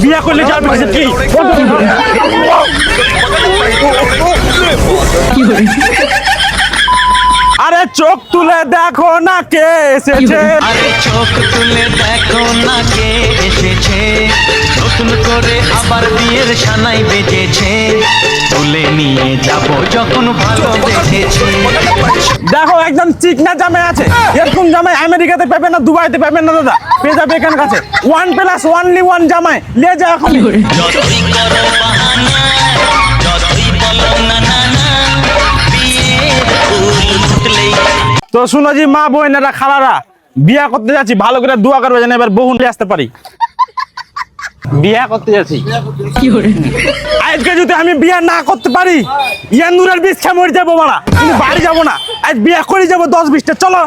বিয়া করলে যাবে কি আরে চোখ তুলে দেখো না কে এসেছে আরে চোখ তুলে দেখো না কে এসেছে নতুন করে আবার বিয়ের সানাই বেজেছে তুলে নিয়ে যাব যখন ভালোবেসেছে দেখো একদম চিকনা জামাই আছে এরকম জামাই আমেরিকাতে পাবে না দুবাইতে পাবে না দাদা পেয়ে যাবে এখানে কাছে 1+1 জামাই নিয়ে যা এখন যতই করো বাহানা যতই বলো না না না বিয়ের ফুল ফুটলেই তো শুনো জি মা বোনেরা খালারা বিয়া করতে যাচ্ছি ভালো করে দোয়া করবে যেন এবার বহু নিয়ে আসতে পারি বিয়া করতে যাচ্ছি আজকে যদি আমি বিয়া না করতে পারি ইয়ানুরের বীজ খেয়ে মরে যাবো মারা তুমি বাড়ি যাবো না আজ বিয়া করে যাবো 10-20টা চলো